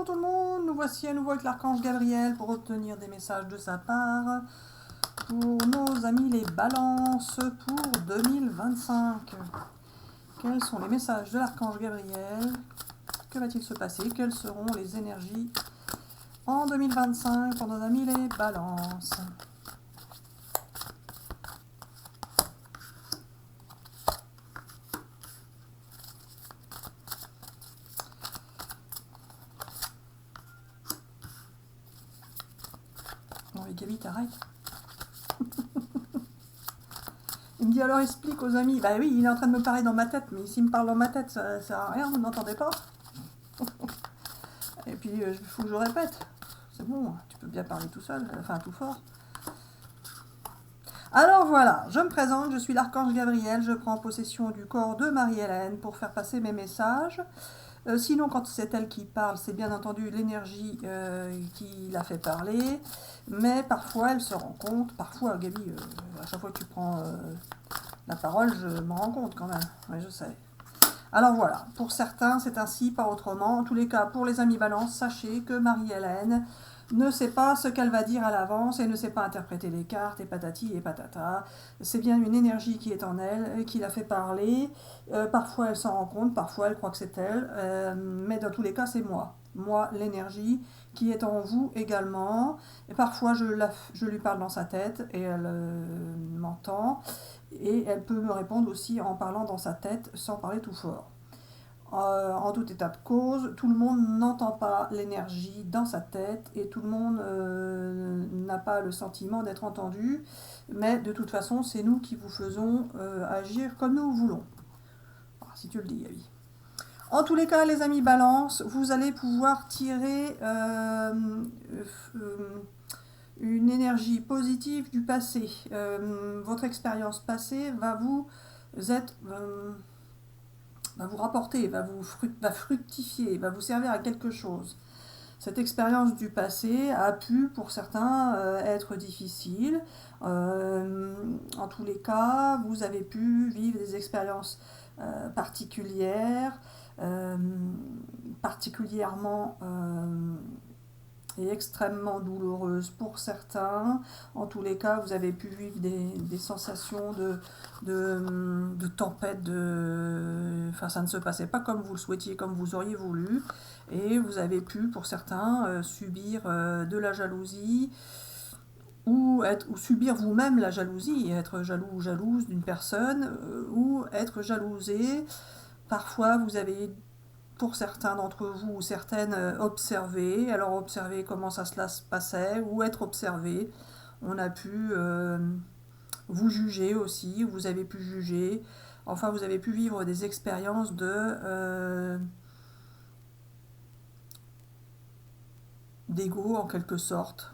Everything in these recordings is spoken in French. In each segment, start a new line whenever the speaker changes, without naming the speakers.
bonjour tout le monde, nous voici à nouveau avec l'archange Gabriel pour obtenir des messages de sa part pour nos amis les balances pour 2025. Quels sont les messages de l'archange Gabriel? Que va-t-il se passer? Quelles seront les énergies en 2025 pour nos amis les balances? Non mais Gabi, t'arrêtes. Il me dit alors explique aux amis. Bah oui, il est en train de me parler dans ma tête, mais s'il me parle dans ma tête, ça sert à rien, vous n'entendez pas. Et puis il faut que je répète. C'est bon, tu peux bien parler tout seul, enfin tout fort. Alors voilà, je me présente, je suis l'archange Gabriel, je prends possession du corps de Marie-Hélène pour faire passer mes messages. Sinon, quand c'est elle qui parle, c'est bien entendu l'énergie qui la fait parler. Mais parfois, elle se rend compte. Parfois, Gabi, à chaque fois que tu prends la parole, je m'en rends compte quand même. Oui, je sais. Alors voilà, pour certains, c'est ainsi, pas autrement. En tous les cas, pour les amis balance, sachez que Marie-Hélène ne sait pas ce qu'elle va dire à l'avance et ne sait pas interpréter les cartes et patati et patata. C'est bien une énergie qui est en elle, qui la fait parler. Parfois elle s'en rend compte, parfois elle croit que c'est elle, mais dans tous les cas c'est moi. Moi, l'énergie qui est en vous également. Et parfois je lui parle dans sa tête et elle m'entend. Et elle peut me répondre aussi en parlant dans sa tête sans parler tout fort. En tout état de cause, tout le monde n'entend pas l'énergie dans sa tête et tout le monde n'a pas le sentiment d'être entendu, mais de toute façon, c'est nous qui vous faisons agir comme nous voulons. Si tu le dis, Gabi. En tous les cas, les amis balance, vous allez pouvoir tirer une énergie positive du passé. Votre expérience passée va vous rapporter, va fructifier, va vous servir à quelque chose. Cette expérience du passé a pu, pour certains, être difficile. En tous les cas, vous avez pu vivre des expériences particulières, particulièrement et extrêmement douloureuse pour certains. En tous les cas, vous avez pu vivre des sensations de tempête, enfin ça ne se passait pas comme vous le souhaitiez, comme vous auriez voulu, et vous avez pu, pour certains, subir de la jalousie, ou subir vous-même la jalousie, être jaloux ou jalouse d'une personne, ou être jalousé. Parfois, vous avez, pour certains d'entre vous ou certaines, observer, alors observer comment ça se passait, ou être observé. On a pu vous juger aussi, vous avez pu juger, enfin vous avez pu vivre des expériences d'ego en quelque sorte.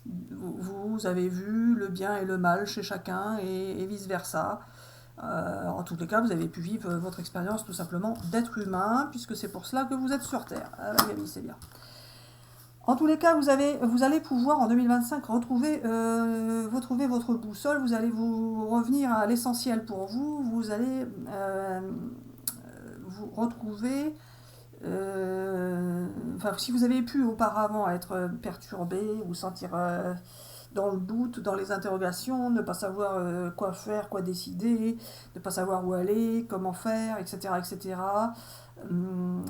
Vous avez vu le bien et le mal chez chacun et vice-versa. En tous les cas, vous avez pu vivre votre expérience tout simplement d'être humain, puisque c'est pour cela que vous êtes sur Terre. Ah, Gabi, c'est bien. En tous les cas, vous allez pouvoir en 2025 retrouver votre boussole, vous allez vous revenir à l'essentiel pour vous, vous allez vous retrouver, enfin, si vous avez pu auparavant être perturbé, vous sentir dans le doute, dans les interrogations, ne pas savoir quoi faire, quoi décider, ne pas savoir où aller, comment faire, etc. etc.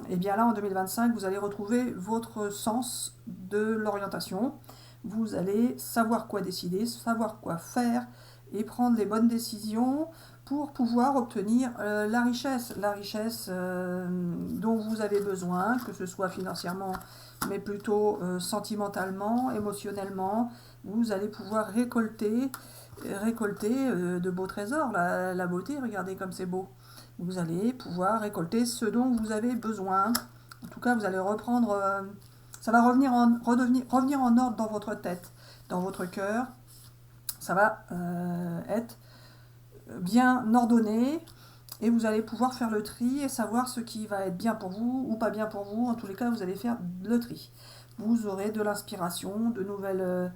Et bien là, en 2025, vous allez retrouver votre sens de l'orientation. Vous allez savoir quoi décider, savoir quoi faire et prendre les bonnes décisions pour pouvoir obtenir la richesse dont vous avez besoin, que ce soit financièrement, mais plutôt sentimentalement, émotionnellement. Vous allez pouvoir récolter de beaux trésors, la beauté, regardez comme c'est beau. Vous allez pouvoir récolter ce dont vous avez besoin. En tout cas, vous allez reprendre, ça va revenir en ordre dans votre tête, dans votre cœur. Ça va être bien ordonné et vous allez pouvoir faire le tri et savoir ce qui va être bien pour vous ou pas bien pour vous. En tous les cas, vous allez faire le tri. Vous aurez de l'inspiration, de nouvelles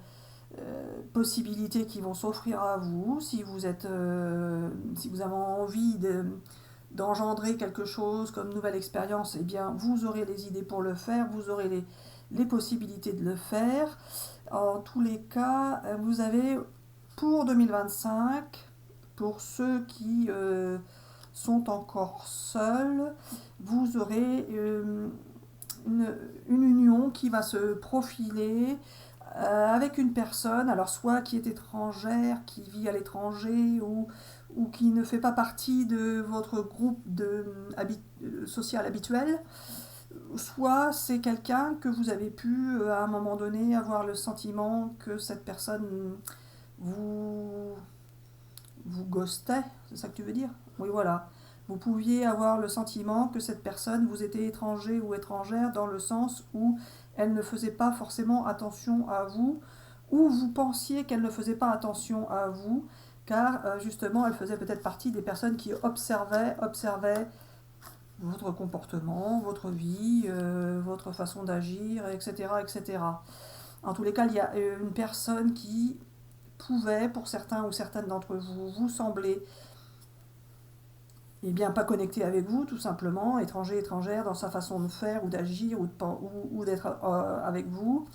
possibilités qui vont s'offrir à vous. Si vous avez envie d'engendrer quelque chose comme nouvelle expérience, eh bien, vous aurez les idées pour le faire, vous aurez les possibilités de le faire. En tous les cas, vous avez pour 2025, pour ceux qui sont encore seuls, vous aurez une union qui va se profiler avec une personne, alors soit qui est étrangère, qui vit à l'étranger ou qui ne fait pas partie de votre groupe social habituel, soit c'est quelqu'un que vous avez pu à un moment donné avoir le sentiment que cette personne vous ghostait, c'est ça que tu veux dire? Oui, voilà. Vous pouviez avoir le sentiment que cette personne vous était étranger ou étrangère dans le sens où elle ne faisait pas forcément attention à vous, ou vous pensiez qu'elle ne faisait pas attention à vous, car justement elle faisait peut-être partie des personnes qui observaient votre comportement, votre vie, votre façon d'agir, etc., etc. En tous les cas, il y a une personne qui pouvait, pour certains ou certaines d'entre vous, vous sembler eh bien, pas connecté avec vous, tout simplement, étranger, étrangère, dans sa façon de faire ou d'agir ou d'être avec vous.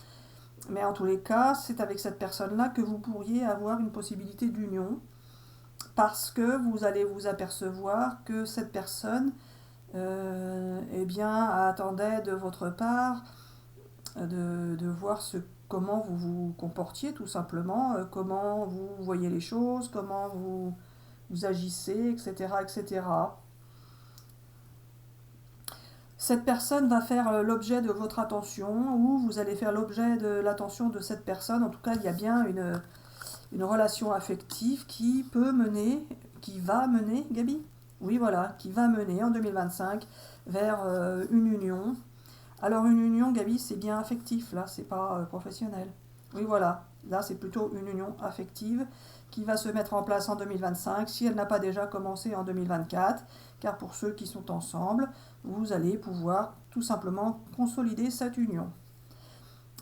Mais en tous les cas, c'est avec cette personne-là que vous pourriez avoir une possibilité d'union, parce que vous allez vous apercevoir que cette personne eh bien, attendait de votre part de voir comment vous vous comportiez, tout simplement, comment vous voyez les choses, comment vous agissez, etc., etc. Cette personne va faire l'objet de votre attention ou vous allez faire l'objet de l'attention de cette personne. En tout cas, il y a bien une relation affective qui va mener, Gabi? Oui, voilà, qui va mener en 2025 vers une union. Alors une union, Gabi, c'est bien affectif, là, c'est pas professionnel. Oui, voilà, là c'est plutôt une union affective qui va se mettre en place en 2025, si elle n'a pas déjà commencé en 2024, car pour ceux qui sont ensemble, vous allez pouvoir tout simplement consolider cette union.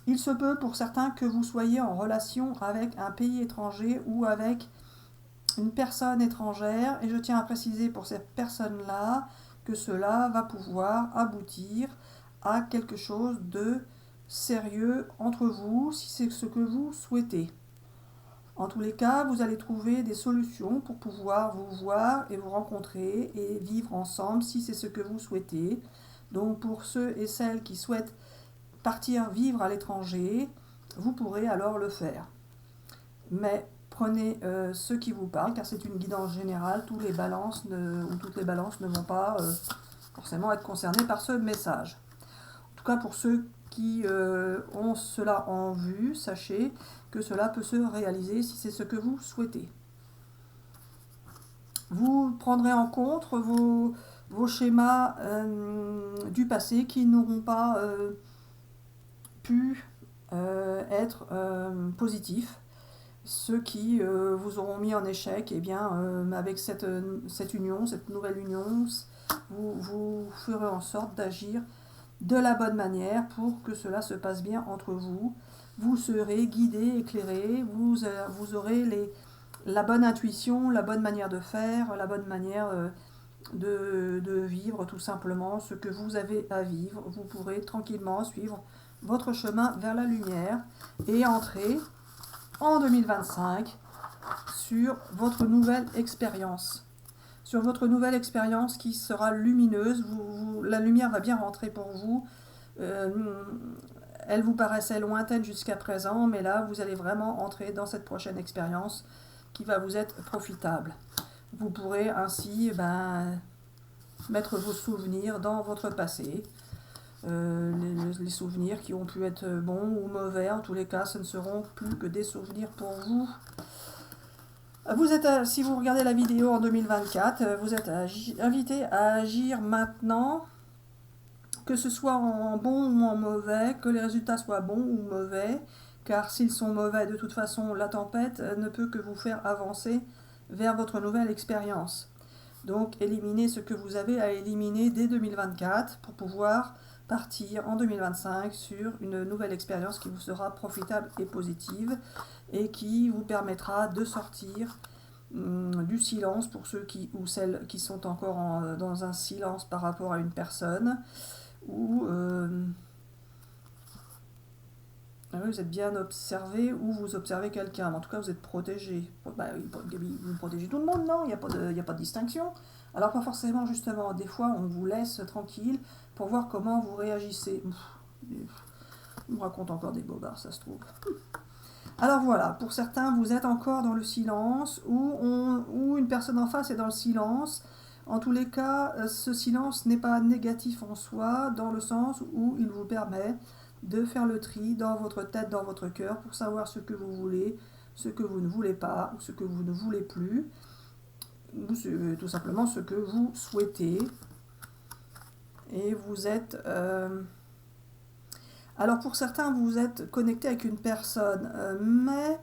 Il se peut pour certains que vous soyez en relation avec un pays étranger ou avec une personne étrangère, et je tiens à préciser pour cette personne-là que cela va pouvoir aboutir à quelque chose de sérieux entre vous, si c'est ce que vous souhaitez. En tous les cas, vous allez trouver des solutions pour pouvoir vous voir et vous rencontrer et vivre ensemble si c'est ce que vous souhaitez. Donc pour ceux et celles qui souhaitent partir vivre à l'étranger, vous pourrez alors le faire. Mais prenez ce qui vous parle, car c'est une guidance générale, toutes les balances ne vont pas forcément être concernées par ce message. En tout cas, pour ceux qui ont cela en vue, sachez que cela peut se réaliser si c'est ce que vous souhaitez. Vous prendrez en compte vos schémas du passé qui n'auront pas pu être positifs. Ceux qui vous auront mis en échec, eh bien, avec cette union, cette nouvelle union, vous ferez en sorte d'agir de la bonne manière pour que cela se passe bien entre vous. Vous serez guidé, éclairé, vous aurez la bonne intuition, la bonne manière de faire, la bonne manière de vivre tout simplement ce que vous avez à vivre. Vous pourrez tranquillement suivre votre chemin vers la lumière et entrer en 2025 sur votre nouvelle expérience. Sur votre nouvelle expérience qui sera lumineuse, la lumière va bien rentrer pour vous. Elle vous paraissait lointaine jusqu'à présent, mais là, vous allez vraiment entrer dans cette prochaine expérience qui va vous être profitable. Vous pourrez ainsi mettre vos souvenirs dans votre passé. Les souvenirs qui ont pu être bons ou mauvais, en tous les cas, ce ne seront plus que des souvenirs pour vous. Si vous regardez la vidéo en 2024, vous êtes invité à agir maintenant, que ce soit en bon ou en mauvais, que les résultats soient bons ou mauvais, car s'ils sont mauvais, de toute façon, la tempête ne peut que vous faire avancer vers votre nouvelle expérience. Donc, éliminez ce que vous avez à éliminer dès 2024 pour pouvoir partir en 2025 sur une nouvelle expérience qui vous sera profitable et positive et qui vous permettra de sortir du silence pour ceux qui ou celles qui sont encore dans un silence par rapport à une personne, ou vous êtes bien observé ou vous observez quelqu'un. En tout cas, vous êtes protégé. Bah, Gabi, vous protégez tout le monde, non? Il n'y a pas de distinction. Alors pas forcément, justement. Des fois, on vous laisse tranquille pour voir comment vous réagissez. On me raconte encore des bobards, ça se trouve. Alors voilà, pour certains, vous êtes encore dans le silence, ou une personne en face est dans le silence. En tous les cas, ce silence n'est pas négatif en soi, dans le sens où il vous permet de faire le tri dans votre tête, dans votre cœur, pour savoir ce que vous voulez, ce que vous ne voulez pas, ou ce que vous ne voulez plus, ou tout simplement ce que vous souhaitez. Et vous êtes... Alors pour certains, vous êtes connecté avec une personne, mais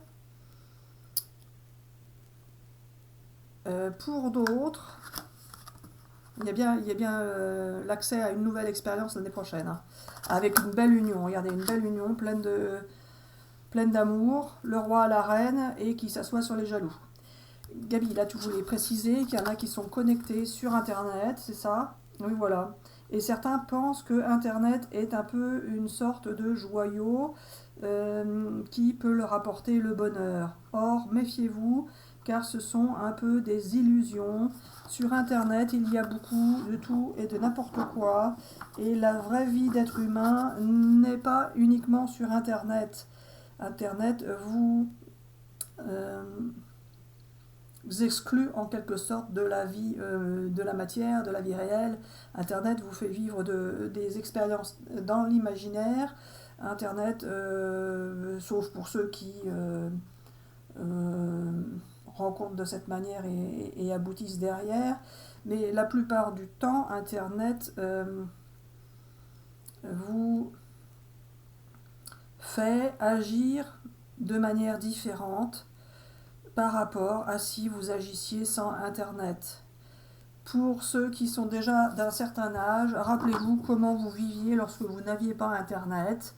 pour d'autres, il y a bien l'accès à une nouvelle expérience l'année prochaine, hein, avec une belle union. Regardez, une belle union pleine d'amour, le roi à la reine, et qui s'assoit sur les jaloux. Gabi, là tu voulais préciser qu'il y en a qui sont connectés sur Internet, c'est ça? Oui, voilà. Et certains pensent que Internet est un peu une sorte de joyau qui peut leur apporter le bonheur. Or, méfiez-vous, car ce sont un peu des illusions. Sur Internet, il y a beaucoup de tout et de n'importe quoi. Et la vraie vie d'être humain n'est pas uniquement sur Internet. Internet vous exclut en quelque sorte de la vie, de la matière, de la vie réelle. Internet vous fait vivre des expériences dans l'imaginaire. Internet, sauf pour ceux qui rencontrent de cette manière et aboutissent derrière. Mais la plupart du temps, Internet vous fait agir de manière différente par rapport à si vous agissiez sans Internet. Pour ceux qui sont déjà d'un certain âge, rappelez-vous comment vous viviez lorsque vous n'aviez pas Internet.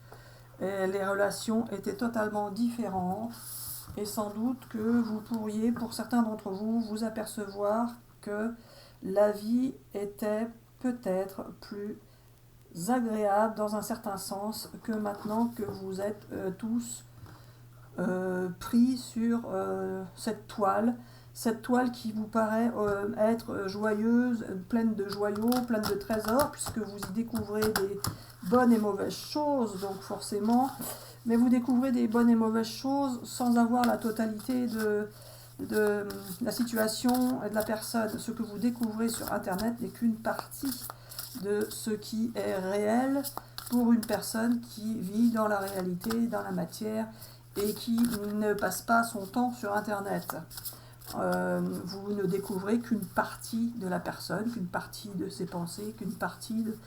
Et les relations étaient totalement différentes, et sans doute que vous pourriez, pour certains d'entre vous, vous apercevoir que la vie était peut-être plus agréable dans un certain sens que maintenant que vous êtes tous pris sur cette toile qui vous paraît être joyeuse, pleine de joyaux, pleine de trésors, puisque vous y découvrez des bonnes et mauvaises choses, donc forcément, mais vous découvrez des bonnes et mauvaises choses sans avoir la totalité de la situation et de la personne. Ce que vous découvrez sur Internet n'est qu'une partie de ce qui est réel pour une personne qui vit dans la réalité, dans la matière, et qui ne passe pas son temps sur Internet. Vous ne découvrez qu'une partie de la personne, qu'une partie de ses pensées, qu'une partie de...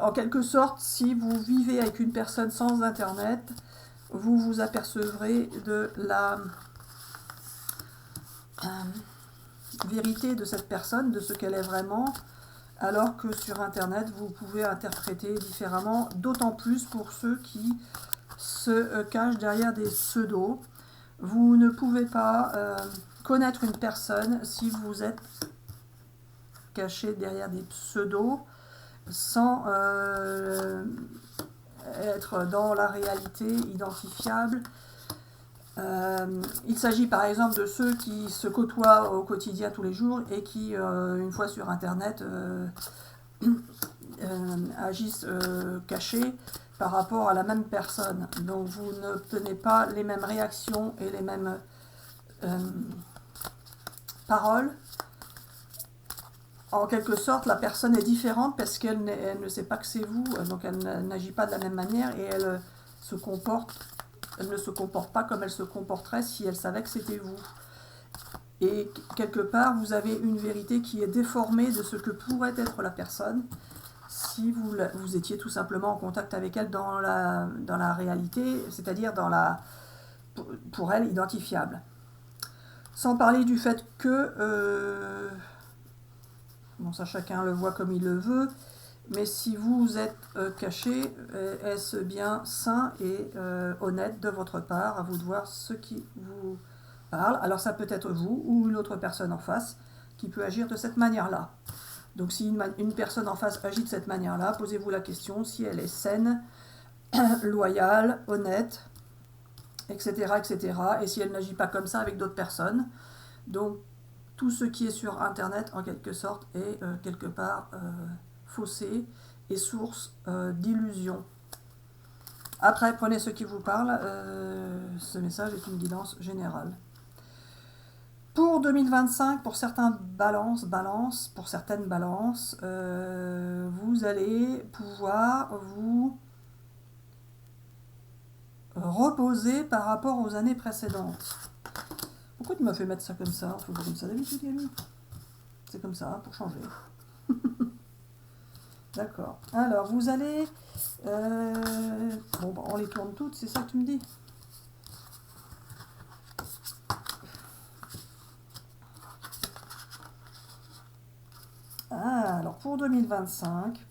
En quelque sorte, si vous vivez avec une personne sans Internet, vous vous apercevrez de la vérité de cette personne, de ce qu'elle est vraiment, alors que sur Internet, vous pouvez interpréter différemment, d'autant plus pour ceux qui se cachent derrière des pseudos. Vous ne pouvez pas connaître une personne si vous êtes caché derrière des pseudos sans être dans la réalité identifiable. Il s'agit par exemple de ceux qui se côtoient au quotidien tous les jours et qui, une fois sur Internet, agissent cachés par rapport à la même personne. Donc vous n'obtenez pas les mêmes réactions et les mêmes paroles. En quelque sorte, la personne est différente parce qu'elle ne sait pas que c'est vous, donc elle n'agit pas de la même manière et elle ne se comporte pas comme elle se comporterait si elle savait que c'était vous. Et quelque part, vous avez une vérité qui est déformée de ce que pourrait être la personne si vous étiez tout simplement en contact avec elle dans la réalité, c'est-à-dire pour elle identifiable. Sans parler du fait que, bon ça chacun le voit comme il le veut, mais si vous êtes caché, est-ce bien sain et honnête de votre part? À vous de voir ce qui vous parle. Alors ça peut être vous ou une autre personne en face qui peut agir de cette manière-là. Donc si une personne en face agit de cette manière-là, posez-vous la question si elle est saine, loyale, honnête, etc., etc. Et si elle n'agit pas comme ça avec d'autres personnes. Donc tout ce qui est sur Internet, en quelque sorte, est quelque part faussé et source d'illusions. Après, prenez ce qui vous parle. Ce message est une guidance générale. Pour 2025, pour certaines balances, vous allez pouvoir vous reposer par rapport aux années précédentes. Pourquoi tu m'as fait mettre ça comme ça? On fait pas comme ça d'habitude, Camille. C'est comme ça, pour changer. D'accord. Alors, vous allez... bon, on les tourne toutes, c'est ça que tu me dis? Ah, alors, pour 2025,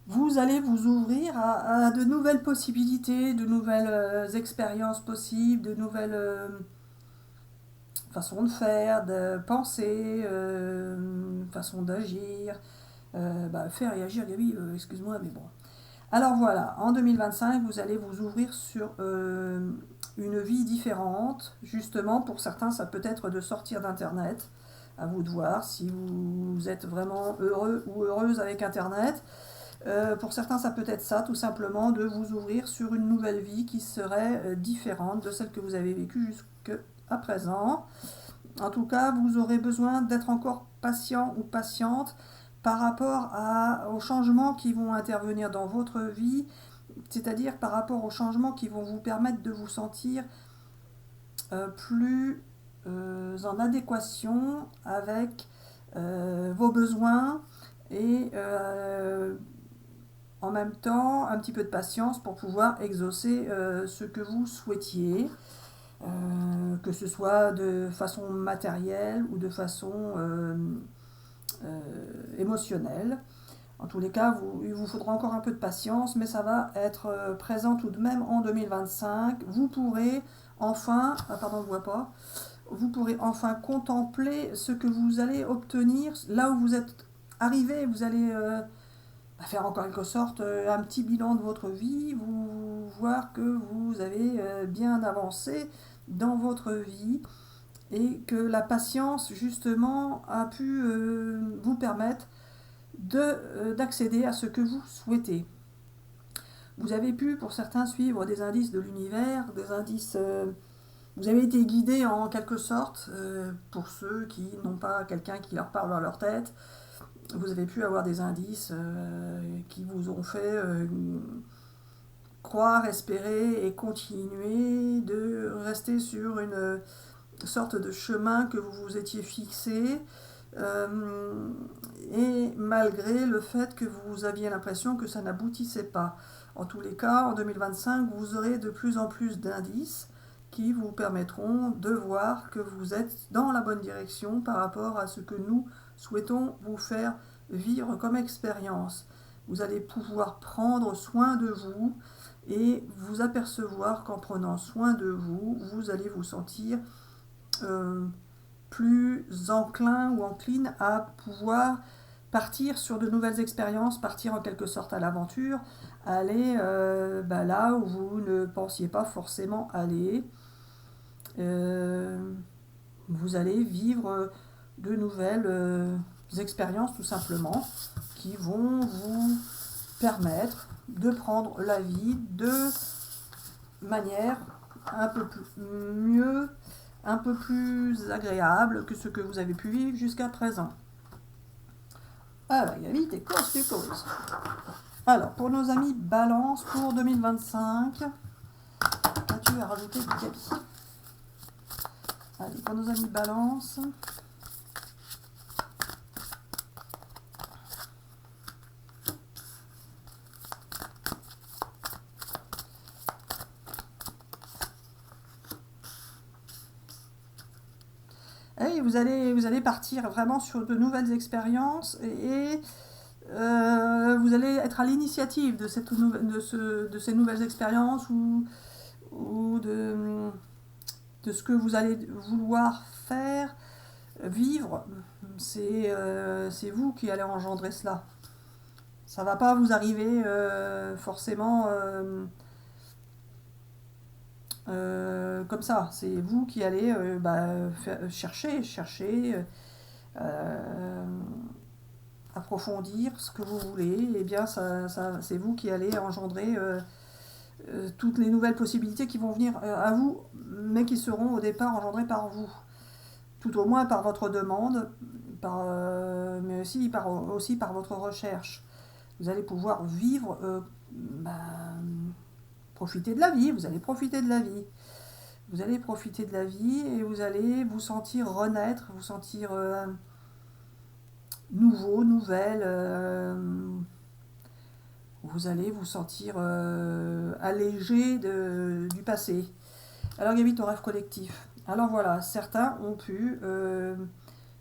vous allez vous ouvrir à de nouvelles possibilités, de nouvelles expériences possibles, de nouvelles façons de faire, de penser, façons d'agir. Faire et agir, Gabi, excuse-moi, mais bon. Alors voilà, en 2025, vous allez vous ouvrir sur une vie différente. Justement, pour certains, ça peut être de sortir d'Internet. À vous de voir si vous êtes vraiment heureux ou heureuse avec Internet. Pour certains, ça peut être ça, tout simplement, de vous ouvrir sur une nouvelle vie qui serait différente de celle que vous avez vécue jusqu'à présent. En tout cas, vous aurez besoin d'être encore patient ou patiente par rapport aux changements qui vont intervenir dans votre vie, c'est-à-dire par rapport aux changements qui vont vous permettre de vous sentir plus en adéquation avec vos besoins et en même temps un petit peu de patience pour pouvoir exaucer ce que vous souhaitiez, que ce soit de façon matérielle ou de façon émotionnelle. En tous les cas, il vous faudra encore un peu de patience, mais ça va être présent tout de même en 2025. Vous pourrez enfin, pardon, on ne voit pas, vous pourrez enfin contempler ce que vous allez obtenir là où vous êtes arrivé. Vous allez faire en quelque sorte un petit bilan de votre vie, vous voir que vous avez bien avancé dans votre vie et que la patience justement a pu vous permettre d'accéder à ce que vous souhaitez. Vous avez pu, pour certains, suivre des indices de l'univers, des indices... vous avez été guidé en quelque sorte, pour ceux qui n'ont pas quelqu'un qui leur parle dans leur tête. Vous avez pu avoir des indices qui vous ont fait croire, espérer et continuer de rester sur une sorte de chemin que vous vous étiez fixé. Et malgré le fait que vous aviez l'impression que ça n'aboutissait pas. En tous les cas, en 2025, vous aurez de plus en plus d'indices qui vous permettront de voir que vous êtes dans la bonne direction par rapport à ce que nous souhaitons vous faire vivre comme expérience. Vous allez pouvoir prendre soin de vous et vous apercevoir qu'en prenant soin de vous, vous allez vous sentir plus enclin ou encline à pouvoir partir sur de nouvelles expériences, partir en quelque sorte à l'aventure, aller là où vous ne pensiez pas forcément aller. Vous allez vivre de nouvelles expériences tout simplement qui vont vous permettre de prendre la vie de manière un peu mieux, un peu plus agréable que ce que vous avez pu vivre jusqu'à présent. Alors, Gabi, t'es cause, tu causes. Alors, pour nos amis Balance pour 2025, qu'as-tu à rajouter, Gabi? Allez, pour nos amis Balance. Et vous allez partir vraiment sur de nouvelles expériences et vous allez être à l'initiative de ces nouvelles expériences ou de de ce que vous allez vouloir faire, vivre, c'est vous qui allez engendrer cela. Ça va pas vous arriver forcément comme ça. C'est vous qui allez chercher, euh, approfondir ce que vous voulez. Et bien, c'est vous qui allez engendrer toutes les nouvelles possibilités qui vont venir à vous, mais qui seront au départ engendrées par vous. Tout au moins par votre demande, mais aussi par votre recherche. Vous allez pouvoir vivre, profiter de la vie, vous allez profiter de la vie. Vous allez profiter de la vie et vous allez vous sentir renaître, vous sentir nouveau, nouvelle. Vous allez vous sentir allégé du passé. Alors Gabi, ton rêve collectif. Alors voilà, certains ont pu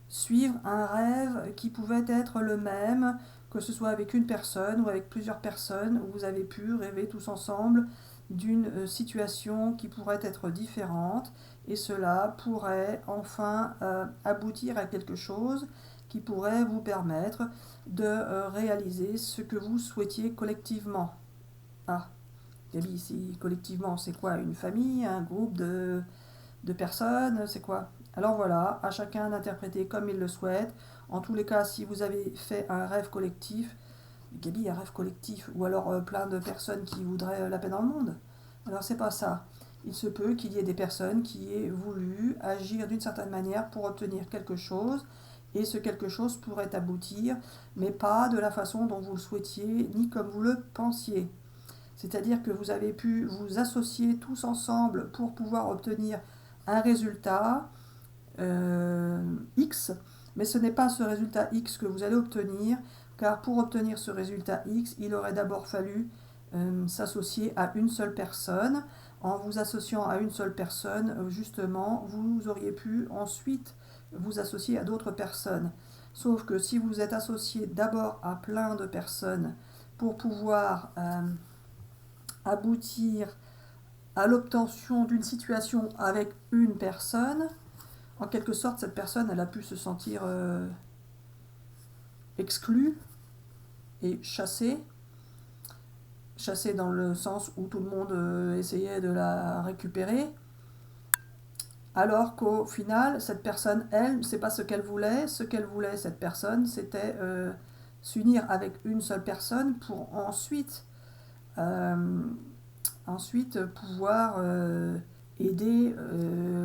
suivre un rêve qui pouvait être le même, que ce soit avec une personne ou avec plusieurs personnes, où vous avez pu rêver tous ensemble d'une situation qui pourrait être différente, et cela pourrait enfin aboutir à quelque chose qui pourrait vous permettre de réaliser ce que vous souhaitiez collectivement. Ah, Gabi, ici, collectivement, c'est quoi? Une famille, un groupe de personnes, c'est quoi? Alors voilà, à chacun d'interpréter comme il le souhaite. En tous les cas, si vous avez fait un rêve collectif, Gabi, un rêve collectif, ou alors plein de personnes qui voudraient la paix dans le monde. Alors c'est pas ça. Il se peut qu'il y ait des personnes qui aient voulu agir d'une certaine manière pour obtenir quelque chose, et ce quelque chose pourrait aboutir, mais pas de la façon dont vous le souhaitiez, ni comme vous le pensiez. C'est-à-dire que vous avez pu vous associer tous ensemble pour pouvoir obtenir un résultat X, mais ce n'est pas ce résultat X que vous allez obtenir, car pour obtenir ce résultat X, il aurait d'abord fallu s'associer à une seule personne. En vous associant à une seule personne, justement, vous auriez pu ensuite vous associer à d'autres personnes. Sauf que si vous êtes associé d'abord à plein de personnes pour pouvoir aboutir à l'obtention d'une situation avec une personne, en quelque sorte, cette personne, elle a pu se sentir exclue et chassée dans le sens où tout le monde essayait de la récupérer, alors qu'au final, cette personne, elle, c'est pas ce qu'elle voulait. Ce qu'elle voulait, cette personne, c'était s'unir avec une seule personne pour ensuite pouvoir aider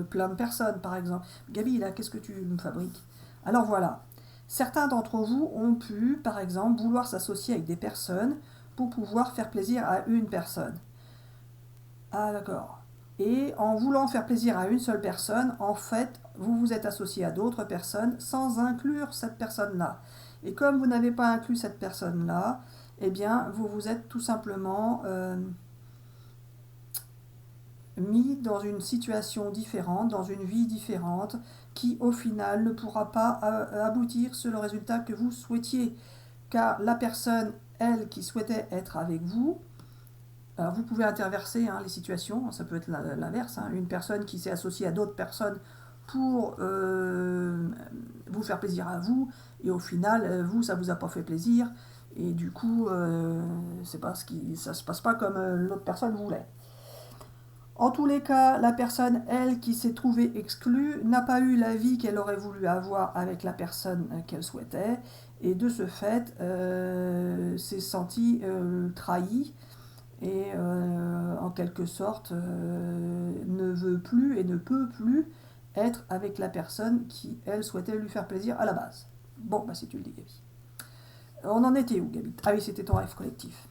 plein de personnes, par exemple. Gabi, là, qu'est-ce que tu me fabriques? Alors voilà, certains d'entre vous ont pu, par exemple, vouloir s'associer avec des personnes pour pouvoir faire plaisir à une personne. Ah d'accord. Et en voulant faire plaisir à une seule personne, en fait, vous vous êtes associé à d'autres personnes sans inclure cette personne-là. Et comme vous n'avez pas inclus cette personne-là, eh bien, vous vous êtes tout simplement mis dans une situation différente, dans une vie différente, qui au final ne pourra pas aboutir sur le résultat que vous souhaitiez. Car la personne, elle, qui souhaitait être avec vous, alors vous pouvez interverser les situations, ça peut être l'inverse, une personne qui s'est associée à d'autres personnes pour vous faire plaisir à vous, et au final, vous, ça vous a pas fait plaisir, et du coup, ça se passe pas comme l'autre personne voulait. En tous les cas, la personne, elle, qui s'est trouvée exclue, n'a pas eu la vie qu'elle aurait voulu avoir avec la personne qu'elle souhaitait, et de ce fait, s'est sentie trahie, et en quelque sorte ne veut plus et ne peut plus être avec la personne qui, elle, souhaitait lui faire plaisir à la base. Bon, bah si tu le dis, Gabi. On en était où, Gabi? Ah oui, c'était ton rêve collectif.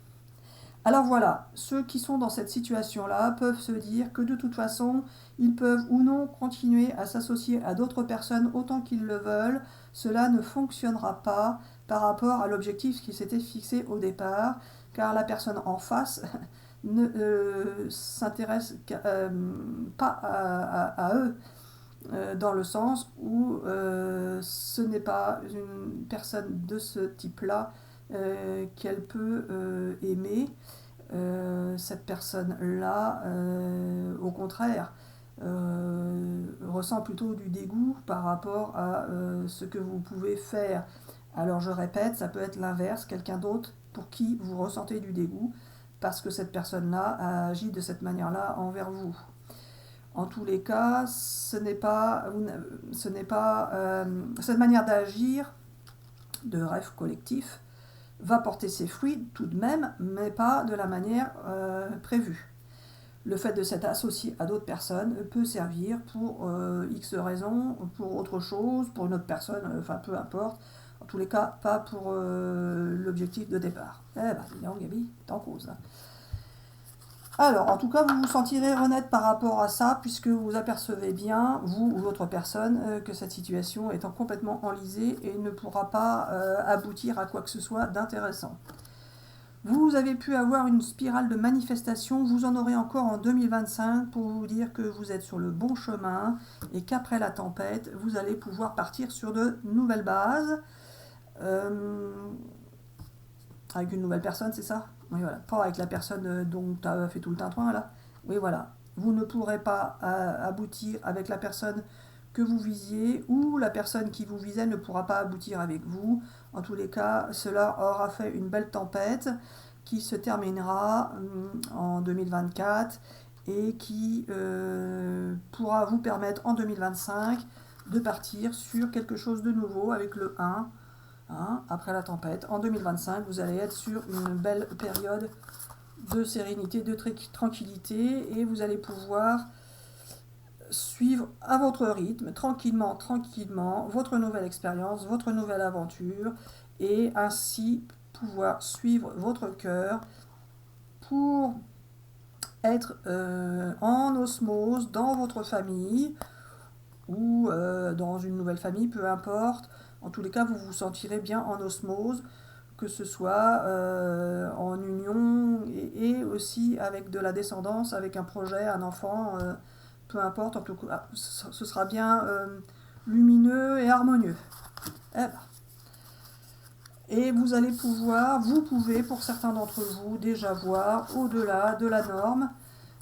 Alors voilà, ceux qui sont dans cette situation-là peuvent se dire que de toute façon, ils peuvent ou non continuer à s'associer à d'autres personnes autant qu'ils le veulent. Cela ne fonctionnera pas par rapport à l'objectif qui s'était fixé au départ, car la personne en face ne s'intéresse pas à eux, dans le sens où ce n'est pas une personne de ce type-là qu'elle peut aimer. Cette personne-là, au contraire, ressent plutôt du dégoût par rapport à ce que vous pouvez faire. Alors je répète, ça peut être l'inverse, quelqu'un d'autre pour qui vous ressentez du dégoût parce que cette personne-là a agi de cette manière-là envers vous. En tous les cas, ce n'est pas cette manière d'agir de rêve collectif va porter ses fruits tout de même, mais pas de la manière prévue. Le fait de s'être associé à d'autres personnes peut servir pour X raisons, pour autre chose, pour une autre personne, enfin peu importe. En tous les cas, pas pour l'objectif de départ. Eh ben, dis donc, Gabi, t'es en cause là. Alors, en tout cas, vous vous sentirez honnête par rapport à ça, puisque vous apercevez bien, vous ou l'autre personne, que cette situation est complètement enlisée et ne pourra pas aboutir à quoi que ce soit d'intéressant. Vous avez pu avoir une spirale de manifestation, vous en aurez encore en 2025 pour vous dire que vous êtes sur le bon chemin et qu'après la tempête, vous allez pouvoir partir sur de nouvelles bases. Avec une nouvelle personne, c'est ça? Oui, voilà. Pas avec la personne dont tu as fait tout le tintouin, là. Oui, voilà. Vous ne pourrez pas aboutir avec la personne que vous visiez, ou la personne qui vous visait ne pourra pas aboutir avec vous. En tous les cas, cela aura fait une belle tempête qui se terminera en 2024 et qui pourra vous permettre en 2025 de partir sur quelque chose de nouveau avec le 1. Après la tempête, en 2025, vous allez être sur une belle période de sérénité, de tranquillité, et vous allez pouvoir suivre à votre rythme, tranquillement, votre nouvelle expérience, votre nouvelle aventure, et ainsi pouvoir suivre votre cœur pour être en osmose dans votre famille ou dans une nouvelle famille, peu importe. En tous les cas, vous vous sentirez bien en osmose, que ce soit en union et aussi avec de la descendance, avec un projet, un enfant, peu importe. En tout cas, ce sera bien lumineux et harmonieux. Et vous allez vous pouvez pour certains d'entre vous déjà voir au-delà de la norme,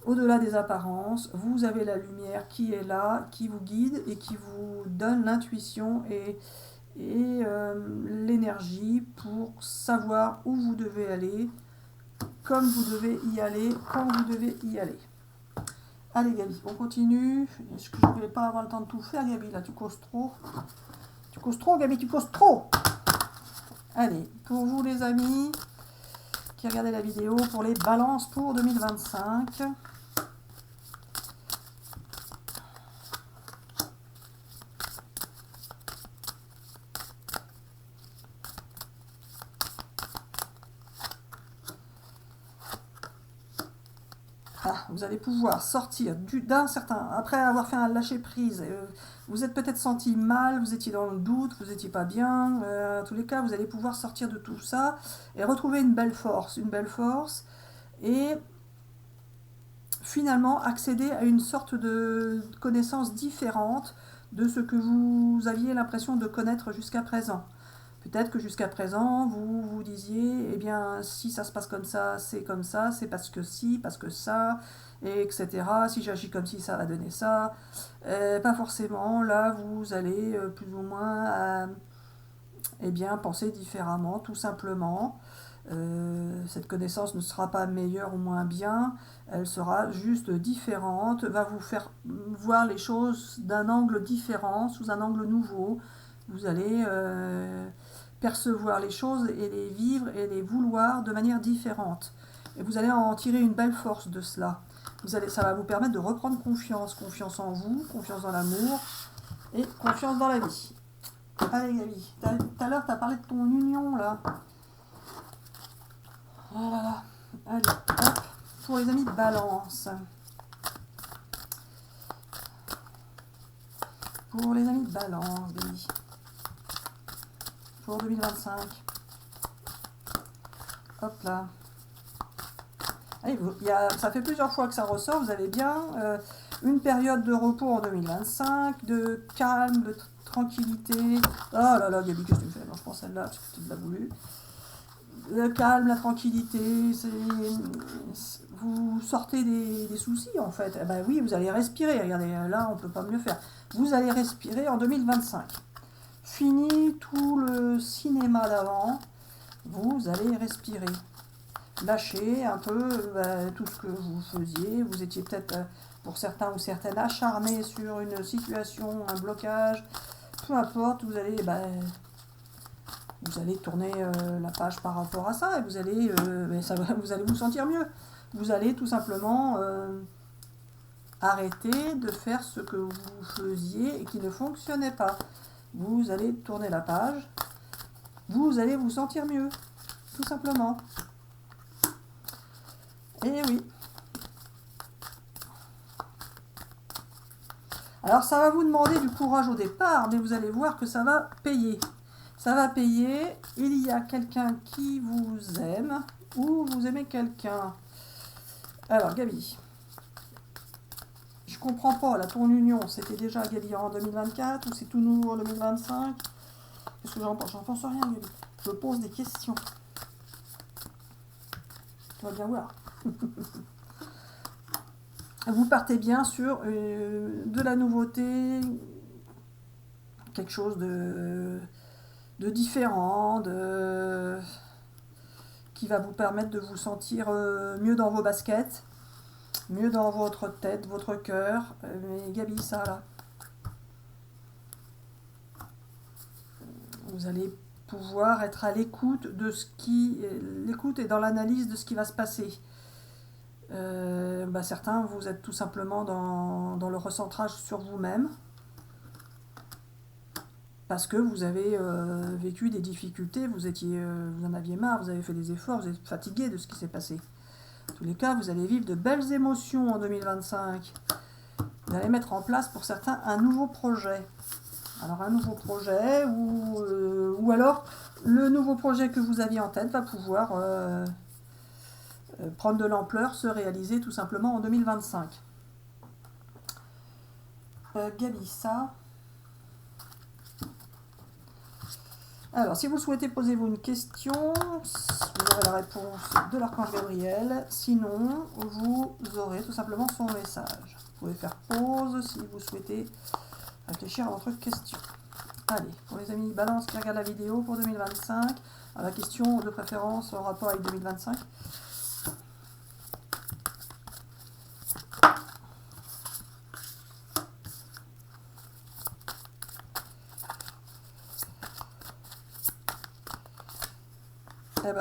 au-delà des apparences. Vous avez la lumière qui est là, qui vous guide et qui vous donne l'intuition et l'énergie pour savoir où vous devez aller, comme vous devez y aller, quand vous devez y aller. Allez Gabi, on continue. Est-ce que je ne vais pas avoir le temps de tout faire, Gabi? Là, tu causes trop. Tu causes trop, Gabi, tu causes trop. Allez, pour vous les amis qui regardaient la vidéo, pour les balances pour 2025. Vous allez pouvoir sortir d'un certain... Après avoir fait un lâcher-prise, vous êtes peut-être senti mal, vous étiez dans le doute, vous n'étiez pas bien. En tous les cas, vous allez pouvoir sortir de tout ça et retrouver une belle force. Et finalement accéder à une sorte de connaissance différente de ce que vous aviez l'impression de connaître jusqu'à présent. Peut-être que jusqu'à présent, vous vous disiez, eh bien, si ça se passe comme ça, c'est parce que si, parce que ça, etc. Si j'agis comme si, ça va donner ça. Pas forcément. Là, vous allez plus ou moins penser différemment, tout simplement. Cette connaissance ne sera pas meilleure ou moins bien, elle sera juste différente, va vous faire voir les choses d'un angle différent, sous un angle nouveau. Vous allez percevoir les choses et les vivre et les vouloir de manière différente. Et vous allez en tirer une belle force de cela. Ça va vous permettre de reprendre confiance en vous, confiance dans l'amour et confiance dans la vie. Allez Gabi, tout à l'heure tu as parlé de ton union là. Voilà. Allez, hop, pour les amis de Balance. Pour les amis de Balance, Gabi. Pour 2025. Hop là. Allez, ça fait plusieurs fois que ça ressort. Vous avez bien une période de repos en 2025, de calme, de tranquillité. Oh là là, Gabi, qu'est-ce que tu fais? Non, je prends celle-là parce que tu l'as voulu. le calme, la tranquillité, vous sortez des soucis en fait. Eh ben oui, vous allez respirer. Regardez, là on peut pas mieux faire. Vous allez respirer en 2025. Fini tout le cinéma d'avant. Vous allez respirer. Lâchez un peu tout ce que vous faisiez. Vous étiez peut-être, pour certains ou certaines, acharnés sur une situation, un blocage. Peu importe, vous allez tourner la page par rapport à ça et vous allez vous sentir mieux. Vous allez tout simplement arrêter de faire ce que vous faisiez et qui ne fonctionnait pas. Vous allez tourner la page, vous allez vous sentir mieux, tout simplement. Et oui. Alors ça va vous demander du courage au départ, mais vous allez voir que ça va payer. Ça va payer, il y a quelqu'un qui vous aime, ou vous aimez quelqu'un. Alors Gabi, je comprends pas, là, ton union, c'était déjà Gabi en 2024, ou c'est tout nouveau en 2025? Qu'est-ce que j'en pense? J'en pense rien Gabi. Je pose des questions. Tu vas bien voir. Vous partez bien sur de la nouveauté, quelque chose de différent, qui va vous permettre de vous sentir mieux dans vos baskets, mieux dans votre tête, votre cœur. Mais Gabi, ça là, vous allez pouvoir être à l'écoute de l'écoute et dans l'analyse de ce qui va se passer. Certains, vous êtes tout simplement dans le recentrage sur vous-même parce que vous avez vécu des difficultés, vous en aviez marre, vous avez fait des efforts, vous êtes fatigué de ce qui s'est passé. En tous les cas, vous allez vivre de belles émotions en 2025. Vous allez mettre en place pour certains un nouveau projet. Alors un nouveau projet ou alors le nouveau projet que vous aviez en tête va pouvoir prendre de l'ampleur, se réaliser tout simplement en 2025. Gabi, ça. Alors, si vous souhaitez, posez-vous une question. Vous aurez la réponse de l'archange Gabriel. Sinon, vous aurez tout simplement son message. Vous pouvez faire pause si vous souhaitez réfléchir à votre question. Allez, pour les amis Balance qui regardent la vidéo pour 2025, la question de préférence en rapport avec 2025.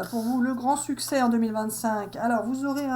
Pour vous, le grand succès en 2025. Alors, vous aurez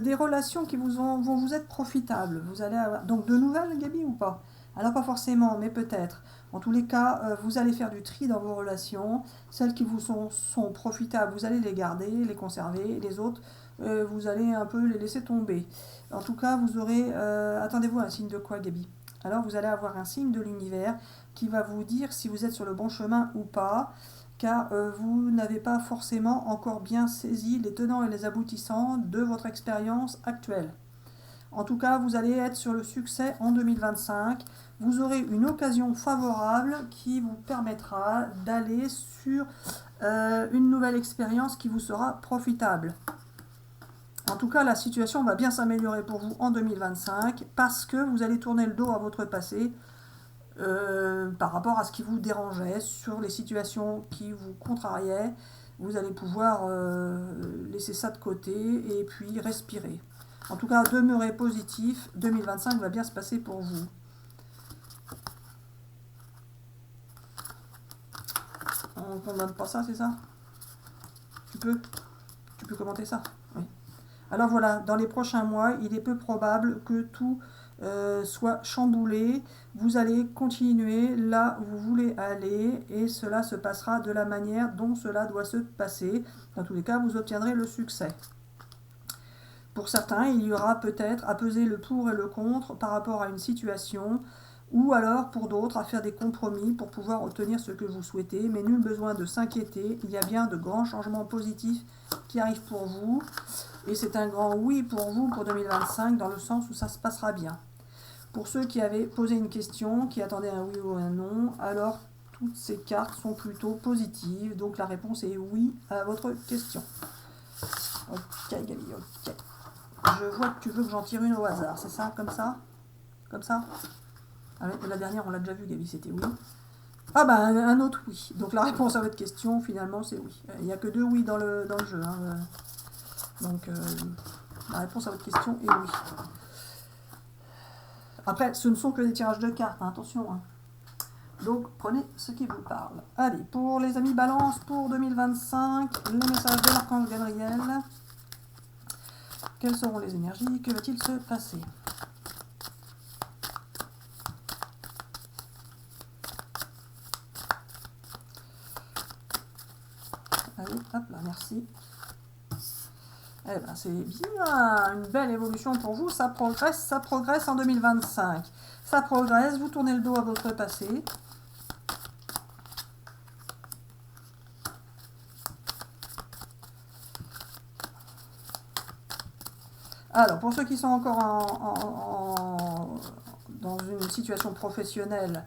des relations qui vont vous être profitables. Vous allez avoir donc de nouvelles, Gabi, ou pas? Alors, pas forcément, mais peut-être. En tous les cas, vous allez faire du tri dans vos relations. Celles qui vous sont profitables, vous allez les garder, les conserver. Et les autres, vous allez un peu les laisser tomber. En tout cas, vous aurez... attendez-vous un signe de quoi, Gabi? Alors, vous allez avoir un signe de l'univers qui va vous dire si vous êtes sur le bon chemin ou pas, car vous n'avez pas forcément encore bien saisi les tenants et les aboutissants de votre expérience actuelle. En tout cas, vous allez être sur le succès en 2025. Vous aurez une occasion favorable qui vous permettra d'aller sur une nouvelle expérience qui vous sera profitable. En tout cas, la situation va bien s'améliorer pour vous en 2025 parce que vous allez tourner le dos à votre passé par rapport à ce qui vous dérangeait, sur les situations qui vous contrariaient. Vous allez pouvoir laisser ça de côté et puis respirer. En tout cas, demeurez positif. 2025 va bien se passer pour vous. On ne condamne pas ça, c'est ça? Tu peux commenter ça? Oui. Alors voilà, dans les prochains mois, il est peu probable que tout soit chamboulé. Vous allez continuer là où vous voulez aller et cela se passera de la manière dont cela doit se passer. Dans tous les cas, vous obtiendrez le succès. Pour certains, il y aura peut-être à peser le pour et le contre par rapport à une situation, ou alors pour d'autres à faire des compromis pour pouvoir obtenir ce que vous souhaitez, mais nul besoin de s'inquiéter, il y a bien de grands changements positifs qui arrivent pour vous, et c'est un grand oui pour vous pour 2025 dans le sens où ça se passera bien. Pour ceux qui avaient posé une question, qui attendaient un oui ou un non, alors toutes ces cartes sont plutôt positives. Donc la réponse est oui à votre question. Ok, Gabi, ok. Je vois que tu veux que j'en tire une au hasard, c'est ça? Comme ça? Comme ça? Ah, la dernière, on l'a déjà vu, Gabi, c'était oui. Ah bah un autre oui. Donc la réponse à votre question, finalement, c'est oui. Il n'y a que 2 oui dans le jeu. Hein. Donc la réponse à votre question est oui. Après, ce ne sont que des tirages de cartes, hein, attention. Hein. Donc prenez ce qui vous parle. Allez, pour les amis Balance, pour 2025, les messages de l'archange Gabriel. Quelles seront les énergies? Que va-t-il se passer? Allez, hop là, merci. Eh ben, c'est bien, une belle évolution pour vous, ça progresse en 2025. Ça progresse, vous tournez le dos à votre passé. Alors, pour ceux qui sont encore dans une situation professionnelle,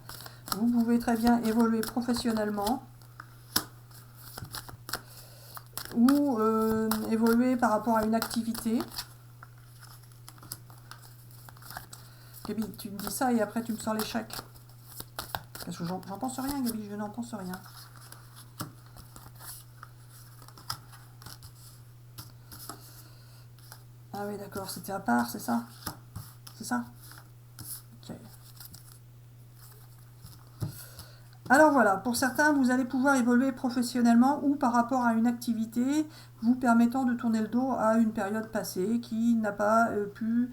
vous pouvez très bien évoluer professionnellement ou évoluer par rapport à une activité. Gabi, tu me dis ça et après tu me sors l'échec. Parce que j'en pense rien, Gabi, je n'en pense rien. Ah oui, d'accord, c'était à part, c'est ça? C'est ça? Ok. Alors voilà, pour certains, vous allez pouvoir évoluer professionnellement ou par rapport à une activité vous permettant de tourner le dos à une période passée qui n'a pas pu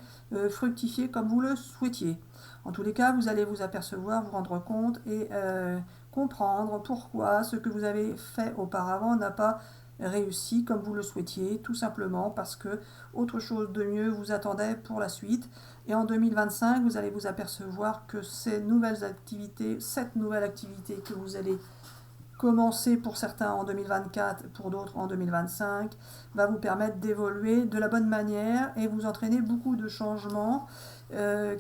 fructifier comme vous le souhaitiez. En tous les cas, vous allez vous apercevoir, vous rendre compte et comprendre pourquoi ce que vous avez fait auparavant n'a pas réussi comme vous le souhaitiez, tout simplement parce que autre chose de mieux vous attendait pour la suite. Et en 2025, vous allez vous apercevoir que cette nouvelle activité que vous allez commencer pour certains en 2024, pour d'autres en 2025, va vous permettre d'évoluer de la bonne manière et vous entraîner beaucoup de changements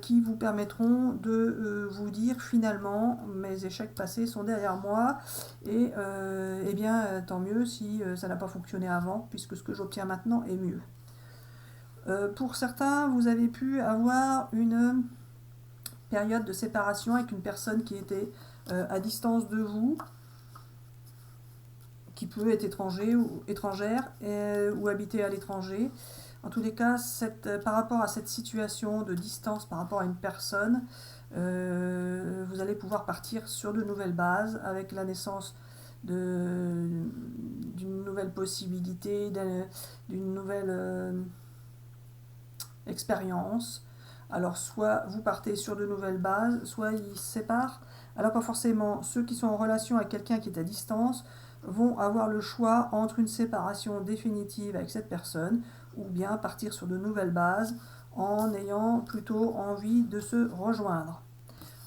qui vous permettront de vous dire finalement mes échecs passés sont derrière moi et eh bien tant mieux si ça n'a pas fonctionné avant puisque ce que j'obtiens maintenant est mieux. Pour certains, vous avez pu avoir une période de séparation avec une personne qui était à distance de vous, qui peut être étrangère ou habiter à l'étranger. En tous les cas, par rapport à cette situation de distance par rapport à une personne, vous allez pouvoir partir sur de nouvelles bases avec la naissance d'une nouvelle possibilité, d'une nouvelle expérience. Alors soit vous partez sur de nouvelles bases, soit ils se séparent. Alors pas forcément, ceux qui sont en relation avec quelqu'un qui est à distance vont avoir le choix entre une séparation définitive avec cette personne ou bien partir sur de nouvelles bases en ayant plutôt envie de se rejoindre.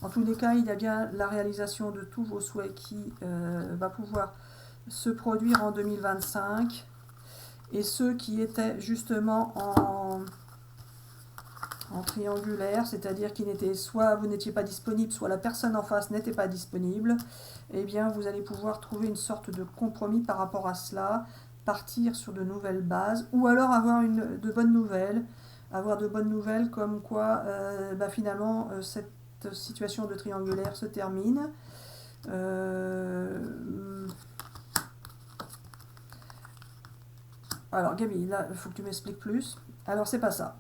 En tous les cas, il y a bien la réalisation de tous vos souhaits qui va pouvoir se produire en 2025 et ceux qui étaient justement en triangulaire, c'est-à-dire qu'il n'était soit vous n'étiez pas disponible, soit la personne en face n'était pas disponible, eh bien vous allez pouvoir trouver une sorte de compromis par rapport à cela, partir sur de nouvelles bases, ou alors avoir de bonnes nouvelles comme quoi finalement cette situation de triangulaire se termine. Alors Gabi, là il faut que tu m'expliques plus. Alors c'est pas ça.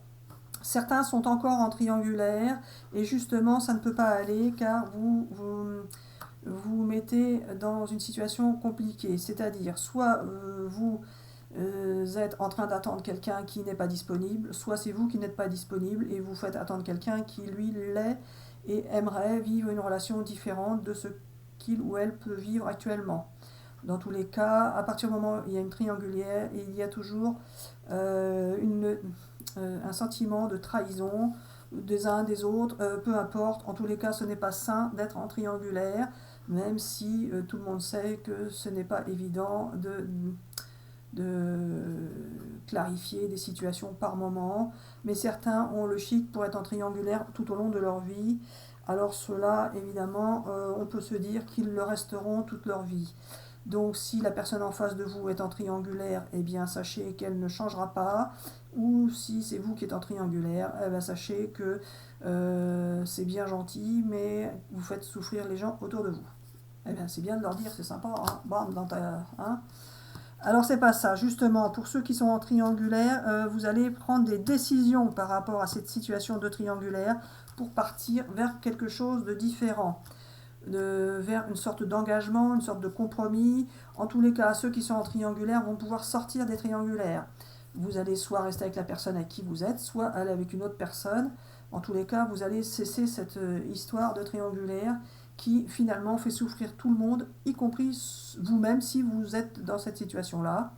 Certains sont encore en triangulaire et justement ça ne peut pas aller car vous mettez dans une situation compliquée. C'est-à-dire soit vous êtes en train d'attendre quelqu'un qui n'est pas disponible, soit c'est vous qui n'êtes pas disponible et vous faites attendre quelqu'un qui lui l'est et aimerait vivre une relation différente de ce qu'il ou elle peut vivre actuellement. Dans tous les cas, à partir du moment où il y a une triangulaire, il y a toujours un sentiment de trahison des uns des autres, peu importe, en tous les cas ce n'est pas sain d'être en triangulaire, même si tout le monde sait que ce n'est pas évident de clarifier des situations par moment, mais certains ont le chic pour être en triangulaire tout au long de leur vie, alors ceux-là, évidemment, on peut se dire qu'ils le resteront toute leur vie. Donc si la personne en face de vous est en triangulaire, eh bien sachez qu'elle ne changera pas. Ou si c'est vous qui êtes en triangulaire, eh bien, sachez que c'est bien gentil, mais vous faites souffrir les gens autour de vous. Eh bien c'est bien de leur dire, c'est sympa, hein, bam, dans ta... Hein. Alors c'est pas ça, justement, pour ceux qui sont en triangulaire, vous allez prendre des décisions par rapport à cette situation de triangulaire pour partir vers quelque chose de différent. Vers une sorte d'engagement, une sorte de compromis. En tous les cas, ceux qui sont en triangulaire vont pouvoir sortir des triangulaires. Vous allez soit rester avec la personne avec qui vous êtes, soit aller avec une autre personne. En tous les cas, vous allez cesser cette histoire de triangulaire qui finalement fait souffrir tout le monde, y compris vous-même si vous êtes dans cette situation-là.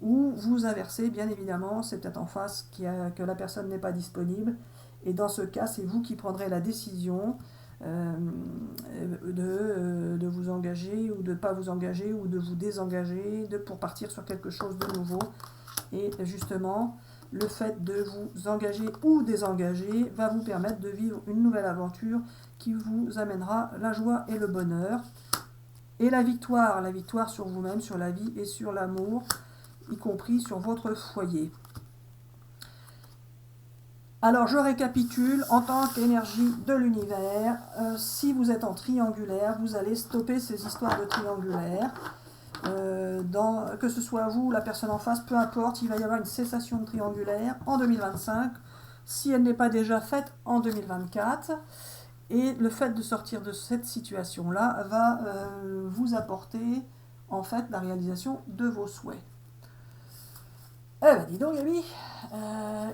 Ou vous inversez, bien évidemment, c'est peut-être en face que la personne n'est pas disponible. Et dans ce cas, c'est vous qui prendrez la décision de vous engager ou de ne pas vous engager ou de vous désengager pour partir sur quelque chose de nouveau. Et justement, le fait de vous engager ou désengager va vous permettre de vivre une nouvelle aventure qui vous amènera la joie et le bonheur. Et la victoire sur vous-même, sur la vie et sur l'amour, y compris sur votre foyer. Alors je récapitule, en tant qu'énergie de l'univers, si vous êtes en triangulaire, vous allez stopper ces histoires de triangulaire. Que ce soit vous ou la personne en face, peu importe, il va y avoir une cessation de triangulaire en 2025, si elle n'est pas déjà faite en 2024. Et le fait de sortir de cette situation-là va vous apporter en fait la réalisation de vos souhaits. Eh ben dis donc Gabi.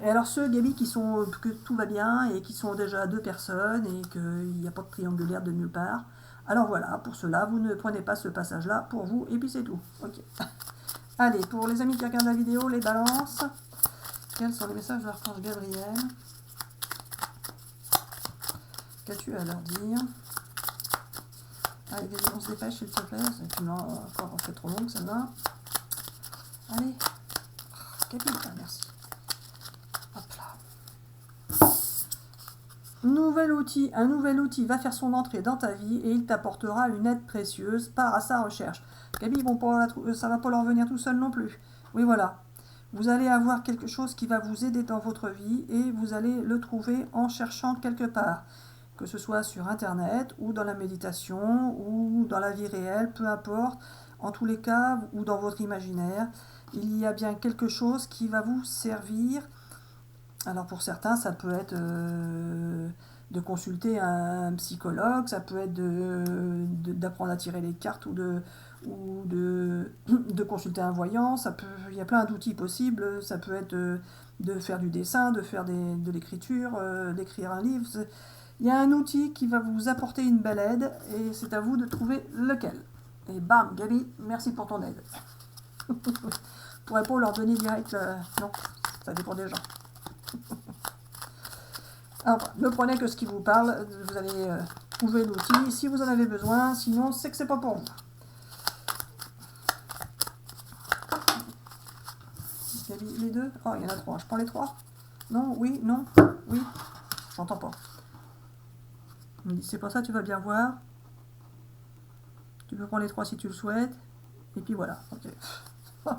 Et alors ceux Gabi que tout va bien et qui sont déjà 2 personnes et qu'il n'y a pas de triangulaire de nulle part, alors voilà, pour cela, vous ne prenez pas ce passage-là pour vous et puis c'est tout. Ok. Allez, pour les amis qui regardent la vidéo, les balances. Quels sont les messages de l'archange Gabriel? Qu'as-tu à leur dire? Allez, on se dépêche s'il te plaît, c'est encore fait trop longue celle-là. Allez. Capitaine, merci. Hop là. Un nouvel outil va faire son entrée dans ta vie et il t'apportera une aide précieuse. Pars à sa recherche. Gabi, ça va pas leur venir tout seul non plus. Oui, voilà. Vous allez avoir quelque chose qui va vous aider dans votre vie et vous allez le trouver en cherchant quelque part. Que ce soit sur Internet ou dans la méditation ou dans la vie réelle, peu importe. En tous les cas, ou dans votre imaginaire, il y a bien quelque chose qui va vous servir. Alors pour certains, ça peut être de consulter un psychologue, ça peut être d'apprendre à tirer les cartes ou de consulter un voyant. Il y a plein d'outils possibles. Ça peut être de faire du dessin, de faire de l'écriture, d'écrire un livre. Il y a un outil qui va vous apporter une belle aide et c'est à vous de trouver lequel. Et bam, Gabi, merci pour ton aide. Je pourrais pas leur donner direct, non, ça dépend des gens. Alors, ne prenez que ce qui vous parle, vous allez trouver l'outil si vous en avez besoin, sinon c'est que c'est pas pour vous. Les 2? Oh, il y en a 3. Je prends les 3? Non, oui, non, oui. J'entends pas. Il me dit, c'est pour ça, tu vas bien voir. Tu peux prendre les 3 si tu le souhaites. Et puis voilà. Ok.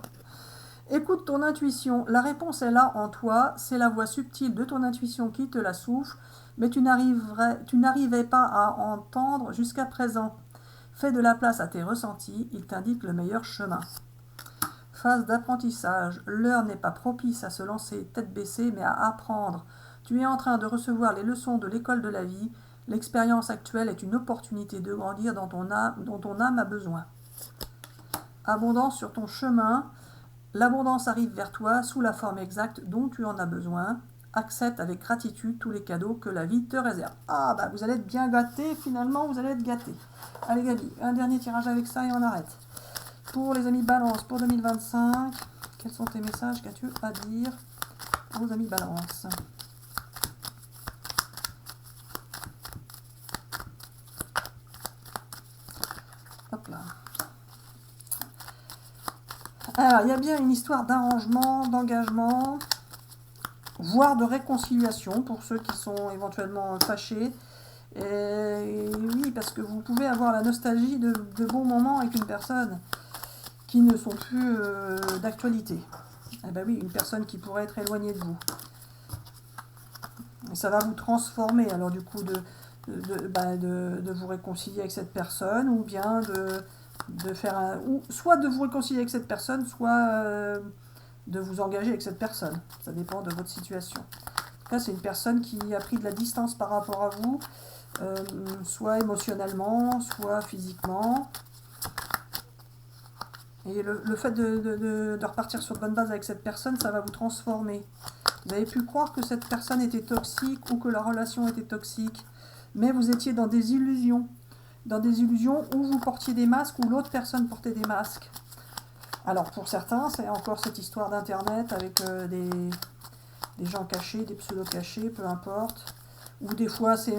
Écoute ton intuition. La réponse est là en toi. C'est la voix subtile de ton intuition qui te la souffle. Mais tu n'arrivais pas à entendre jusqu'à présent. Fais de la place à tes ressentis. Il t'indique le meilleur chemin. Phase d'apprentissage. L'heure n'est pas propice à se lancer tête baissée, mais à apprendre. Tu es en train de recevoir les leçons de l'école de la vie. L'expérience actuelle est une opportunité de grandir dont ton âme a besoin. Abondance sur ton chemin. L'abondance arrive vers toi sous la forme exacte dont tu en as besoin. Accepte avec gratitude tous les cadeaux que la vie te réserve. Ah bah vous allez être bien gâtés, finalement vous allez être gâtés. Allez Gabi, un dernier tirage avec ça et on arrête. Pour les amis Balance, pour 2025, quels sont tes messages qu'as-tu à dire aux amis Balance? Hop là. Alors, il y a bien une histoire d'arrangement, d'engagement, voire de réconciliation pour ceux qui sont éventuellement fâchés. Et oui, parce que vous pouvez avoir la nostalgie de bons moments avec une personne qui ne sont plus d'actualité. Eh ben oui, une personne qui pourrait être éloignée de vous. Et ça va vous transformer, alors du coup, de vous réconcilier avec cette personne, ou bien de faire un... Ou soit de vous réconcilier avec cette personne, soit de vous engager avec cette personne. Ça dépend de votre situation. En tout cas, c'est une personne qui a pris de la distance par rapport à vous, soit émotionnellement, soit physiquement. Et le fait de repartir sur de bonnes bases avec cette personne, ça va vous transformer. Vous avez pu croire que cette personne était toxique ou que la relation était toxique, mais vous étiez dans des illusions. Dans des illusions où vous portiez des masques, où l'autre personne portait des masques. Alors pour certains, c'est encore cette histoire d'internet avec des gens cachés, des pseudos cachés, peu importe. Ou des fois c'est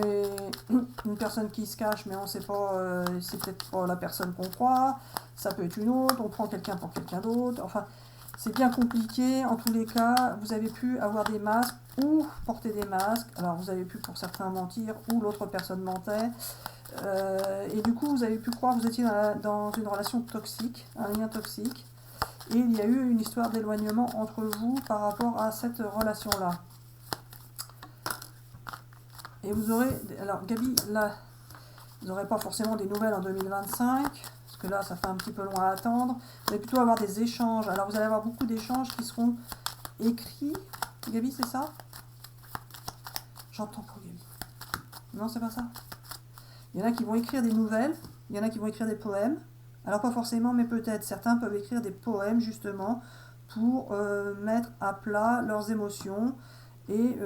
une personne qui se cache, mais on ne sait pas, c'est peut-être pas la personne qu'on croit. Ça peut être une autre, on prend quelqu'un pour quelqu'un d'autre. Enfin, c'est bien compliqué. En tous les cas, vous avez pu avoir des masques ou porter des masques. Alors vous avez pu pour certains mentir ou l'autre personne mentait. Et du coup, vous avez pu croire que vous étiez dans une relation toxique, un lien toxique. Et il y a eu une histoire d'éloignement entre vous par rapport à cette relation-là. Et vous aurez... Alors Gabi, là, vous n'aurez pas forcément des nouvelles en 2025, parce que là, ça fait un petit peu long à attendre. Vous allez plutôt avoir des échanges. Alors vous allez avoir beaucoup d'échanges qui seront écrits. Gabi, c'est ça? J'entends pas Gabi. Non, c'est pas ça. Il y en a qui vont écrire des nouvelles, il y en a qui vont écrire des poèmes. Alors pas forcément, mais peut-être. Certains peuvent écrire des poèmes justement pour mettre à plat leurs émotions et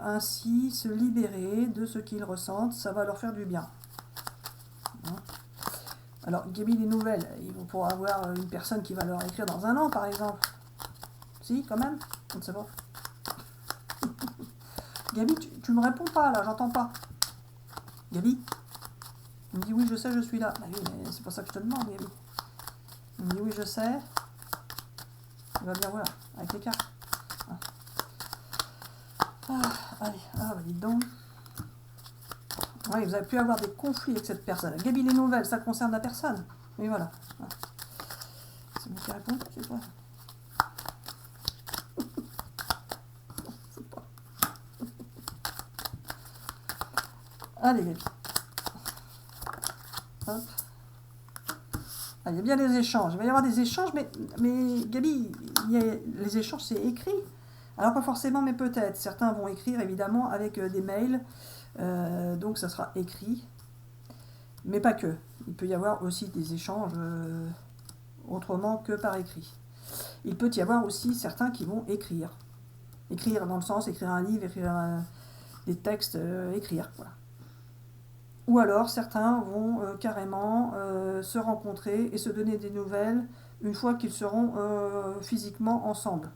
ainsi se libérer de ce qu'ils ressentent. Ça va leur faire du bien. Hein. Alors, Gabi, les nouvelles, ils vont pouvoir avoir une personne qui va leur écrire dans un an, par exemple. Si, quand même? Je ne sais pas. Gabi, tu me réponds pas, là, j'entends pas. Gabi? Il me dit oui, je sais, je suis là. Bah oui, mais c'est pas ça que je te demande, Gabi. Il me dit oui, je sais. Il va bien voir, avec les cartes. Allez, bah dites donc. Oui, vous avez pu avoir des conflits avec cette personne. Gabi, les nouvelles, ça concerne la personne. Oui, voilà. C'est moi qui réponds, c'est toi. Allez, Gabi. Hop. Ah, il y a bien des échanges. Il va y avoir des échanges, mais Gabi, les échanges, c'est écrit. Alors, pas forcément, mais peut-être. Certains vont écrire, évidemment, avec des mails. Donc, ça sera écrit. Mais pas que. Il peut y avoir aussi des échanges autrement que par écrit. Il peut y avoir aussi certains qui vont écrire. Écrire dans le sens, écrire un livre, écrire des textes, écrire, voilà. Ou alors, certains vont carrément se rencontrer et se donner des nouvelles une fois qu'ils seront physiquement ensemble.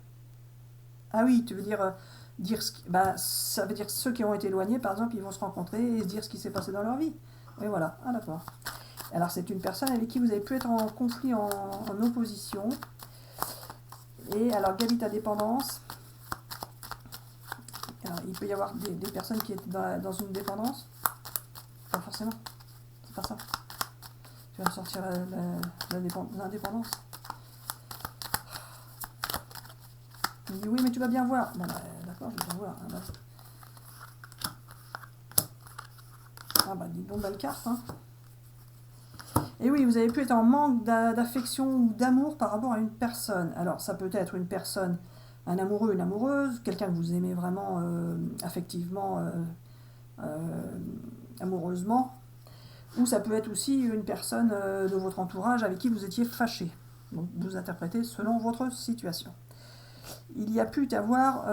Ah oui, tu veux dire, ça veut dire que ceux qui ont été éloignés, par exemple, ils vont se rencontrer et se dire ce qui s'est passé dans leur vie. Oui, voilà. Ah, d'accord. Alors, c'est une personne avec qui vous avez pu être en conflit, en opposition. Et alors, Gabi, ta dépendance. Alors, il peut y avoir des personnes qui étaient dans une dépendance. Pas forcément. C'est pas ça. Tu vas me sortir l'indépendance. Il me dit oui, mais tu vas bien voir. Bon, d'accord, je vais bien voir. Dis donc, belle carte. Hein. Et oui, vous avez pu être en manque d'affection ou d'amour par rapport à une personne. Alors, ça peut être une personne, un amoureux, une amoureuse, quelqu'un que vous aimez vraiment affectivement, amoureusement. Ou ça peut être aussi une personne de votre entourage avec qui vous étiez fâché. Donc, vous interprétez selon votre situation. Il y a pu avoir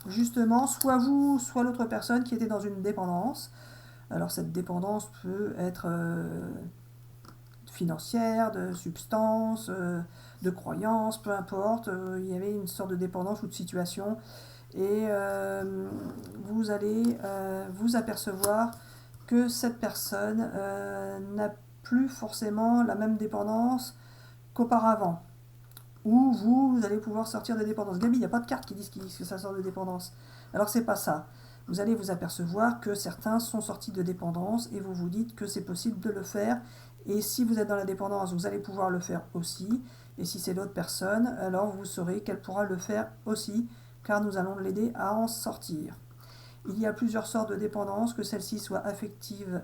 justement soit vous, soit l'autre personne qui était dans une dépendance. Alors cette dépendance peut être financière, de substance, de croyance, peu importe. Il y avait une sorte de dépendance ou de situation. Et vous allez vous apercevoir que cette personne n'a plus forcément la même dépendance qu'auparavant. Ou vous allez pouvoir sortir de dépendance. Gabi, il n'y a pas de carte qui disent que ça sort de dépendance. Alors c'est pas ça. vous allez vous apercevoir que certains sont sortis de dépendance et vous vous dites que c'est possible de le faire. Et si vous êtes dans la dépendance, vous allez pouvoir le faire aussi. Et si c'est l'autre personne, alors vous saurez qu'elle pourra le faire aussi, car nous allons l'aider à en sortir. Il y a plusieurs sortes de dépendance, que celle-ci soit affective,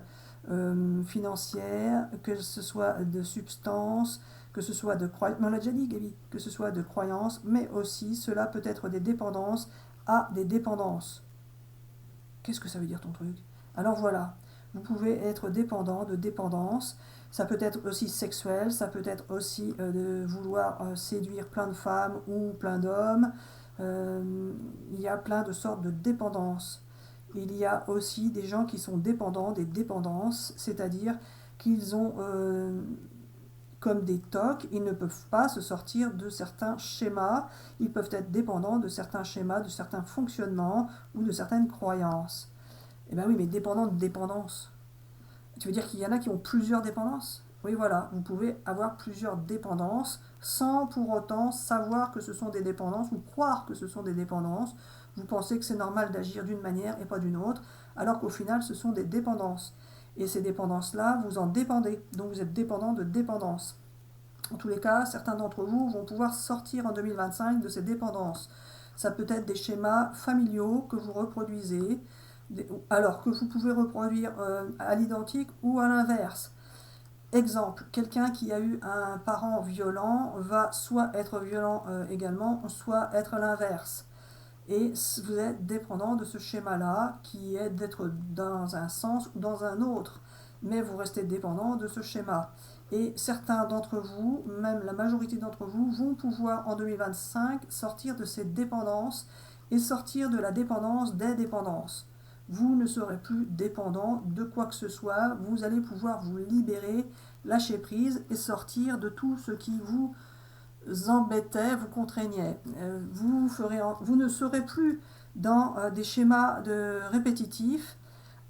financière, que ce soit de substances, que ce soit de croyances, on l'a déjà dit Gaby, que ce soit de croyances, mais aussi cela peut être des dépendances à des dépendances. Qu'est-ce que ça veut dire ton truc? Alors voilà, vous pouvez être dépendant de dépendance, ça peut être aussi sexuel, ça peut être aussi de vouloir séduire plein de femmes ou plein d'hommes. Il y a plein de sortes de dépendances. Il y a aussi des gens qui sont dépendants des dépendances, c'est-à-dire qu'ils ont comme des tocs, ils ne peuvent pas se sortir de certains schémas, ils peuvent être dépendants de certains schémas, de certains fonctionnements ou de certaines croyances. Eh bien oui, mais dépendant de dépendance. Tu veux dire qu'il y en a qui ont plusieurs dépendances? Oui, voilà, vous pouvez avoir plusieurs dépendances sans pour autant savoir que ce sont des dépendances ou croire que ce sont des dépendances. Vous pensez que c'est normal d'agir d'une manière et pas d'une autre, alors qu'au final, ce sont des dépendances. Et ces dépendances-là, vous en dépendez. Donc vous êtes dépendant de dépendance. En tous les cas, certains d'entre vous vont pouvoir sortir en 2025 de ces dépendances. Ça peut être des schémas familiaux que vous reproduisez, alors que vous pouvez reproduire à l'identique ou à l'inverse. Exemple, quelqu'un qui a eu un parent violent va soit être violent également, soit être l'inverse. Et vous êtes dépendant de ce schéma-là, qui est d'être dans un sens ou dans un autre. Mais vous restez dépendant de ce schéma. Et certains d'entre vous, même la majorité d'entre vous, vont pouvoir en 2025 sortir de ces dépendances et sortir de la dépendance des dépendances. Vous ne serez plus dépendant de quoi que ce soit, vous allez pouvoir vous libérer, lâcher prise et sortir de tout ce qui vous embêtait, vous contraignait. Vous ne serez plus dans des schémas répétitifs.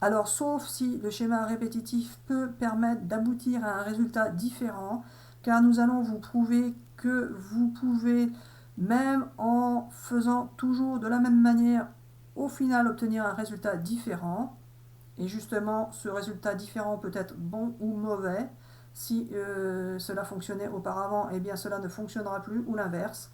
Alors, sauf si le schéma répétitif peut permettre d'aboutir à un résultat différent, car nous allons vous prouver que vous pouvez, même en faisant toujours de la même manière, au final obtenir un résultat différent. Et justement, ce résultat différent peut être bon ou mauvais. Si cela fonctionnait auparavant, eh bien cela ne fonctionnera plus, ou l'inverse.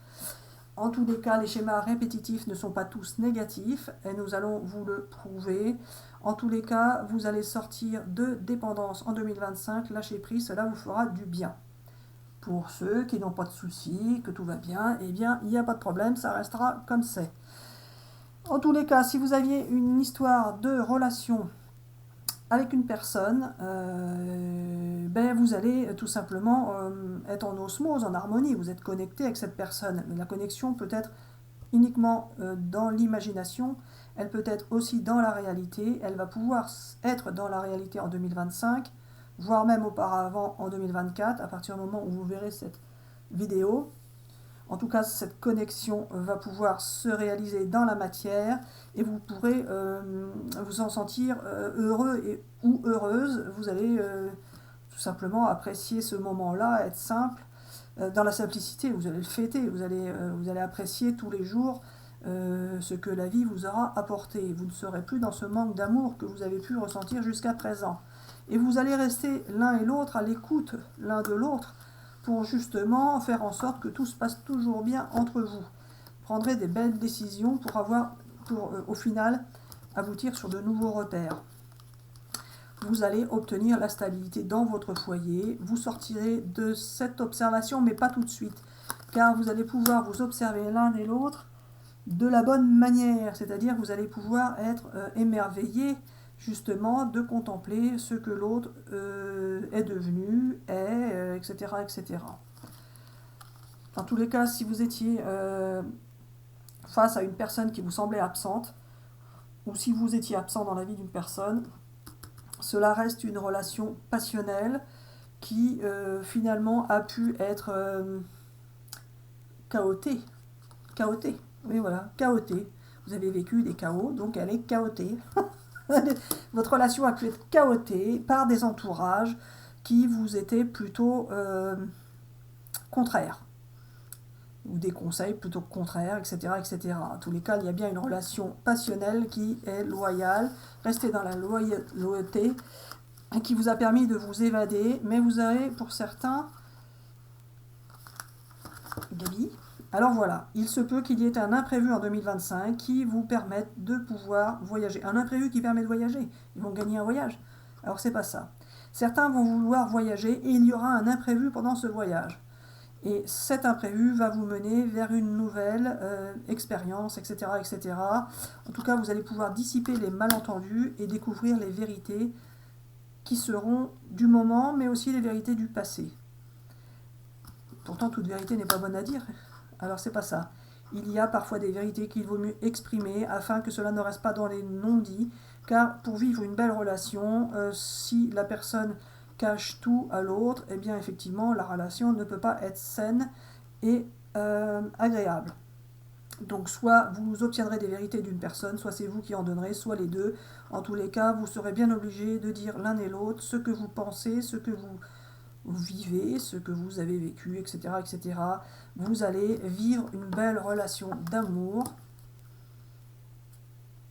En tous les cas, les schémas répétitifs ne sont pas tous négatifs, et nous allons vous le prouver. En tous les cas, vous allez sortir de dépendance en 2025, lâchez prise, cela vous fera du bien. Pour ceux qui n'ont pas de soucis, que tout va bien, eh bien, il n'y a pas de problème, ça restera comme c'est. En tous les cas, si vous aviez une histoire de relation avec une personne, vous allez tout simplement être en osmose, en harmonie, vous êtes connecté avec cette personne. Mais la connexion peut être uniquement dans l'imagination, elle peut être aussi dans la réalité, elle va pouvoir être dans la réalité en 2025, voire même auparavant en 2024, à partir du moment où vous verrez cette vidéo. En tout cas, cette connexion va pouvoir se réaliser dans la matière et vous pourrez vous en sentir heureux ou heureuse. Vous allez tout simplement apprécier ce moment-là, être simple, dans la simplicité. Vous allez le fêter, vous allez apprécier tous les jours ce que la vie vous aura apporté. Vous ne serez plus dans ce manque d'amour que vous avez pu ressentir jusqu'à présent. Et vous allez rester l'un et l'autre à l'écoute l'un de l'autre, pour justement faire en sorte que tout se passe toujours bien entre vous. Vous prendrez des belles décisions pour au final aboutir sur de nouveaux repères. Vous allez obtenir la stabilité dans votre foyer. Vous sortirez de cette observation, mais pas tout de suite, car vous allez pouvoir vous observer l'un et l'autre de la bonne manière, c'est-à-dire que vous allez pouvoir être émerveillé justement de contempler ce que l'autre est devenu, etc., etc. Dans tous les cas, si vous étiez face à une personne qui vous semblait absente, ou si vous étiez absent dans la vie d'une personne, cela reste une relation passionnelle qui finalement a pu être chaotée. Oui, voilà, chaotée. Vous avez vécu des chaos, donc elle est chaotée. Votre relation a pu être chaotée par des entourages qui vous étaient plutôt contraires. ou des conseils plutôt que contraires, etc., etc. En tous les cas, il y a bien une relation passionnelle qui est loyale, restez dans la loyauté, et qui vous a permis de vous évader, mais vous avez, pour certains, Gabi, alors voilà, il se peut qu'il y ait un imprévu en 2025 qui vous permette de pouvoir voyager. Un imprévu qui permet de voyager, ils vont gagner un voyage. Alors c'est pas ça. Certains vont vouloir voyager et il y aura un imprévu pendant ce voyage. Et cet imprévu va vous mener vers une nouvelle expérience, etc., etc. En tout cas, vous allez pouvoir dissiper les malentendus et découvrir les vérités qui seront du moment, mais aussi les vérités du passé. Pourtant, toute vérité n'est pas bonne à dire. Alors, c'est pas ça. Il y a parfois des vérités qu'il vaut mieux exprimer afin que cela ne reste pas dans les non-dits, car pour vivre une belle relation, si la personne cache tout à l'autre, eh bien effectivement la relation ne peut pas être saine et agréable. Donc soit vous obtiendrez des vérités d'une personne, soit c'est vous qui en donnerez, soit les deux. En tous les cas, vous serez bien obligé de dire l'un et l'autre ce que vous pensez, ce que vous vivez, ce que vous avez vécu, etc., etc. Vous allez vivre une belle relation d'amour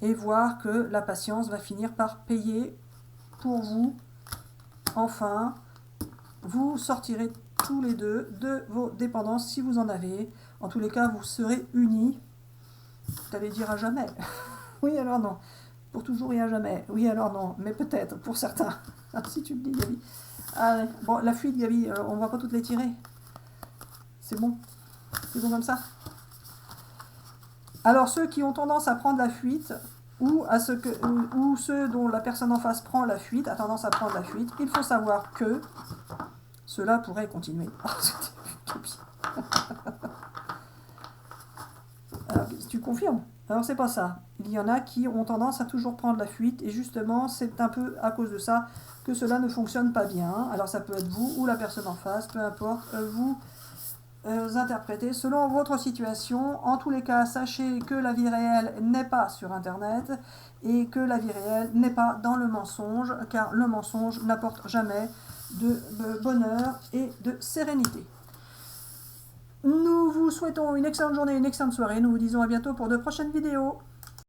et voir que la patience va finir par payer pour vous. Enfin, vous sortirez tous les deux de vos dépendances si vous en avez. En tous les cas, vous serez unis. T'allais dire à jamais. Oui, alors non. Pour toujours et à jamais. Oui, alors non. Mais peut-être, pour certains. Si tu le dis, Gabi. Ah, bon, la fuite, Gabi, on va pas toutes les tirer. C'est bon. C'est bon comme ça. Alors, ceux qui ont tendance à prendre la fuite, ou ceux dont la personne en face prend la fuite, a tendance à prendre la fuite, il faut savoir que cela pourrait continuer. Alors, tu confirmes? Alors c'est pas ça. Il y en a qui ont tendance à toujours prendre la fuite et justement c'est un peu à cause de ça que cela ne fonctionne pas bien. Alors ça peut être vous ou la personne en face, peu importe, vous interprétez selon votre situation. En tous les cas, sachez que la vie réelle n'est pas sur Internet et que la vie réelle n'est pas dans le mensonge, car le mensonge n'apporte jamais de bonheur et de sérénité. Nous vous souhaitons une excellente journée, une excellente soirée. Nous vous disons à bientôt pour de prochaines vidéos.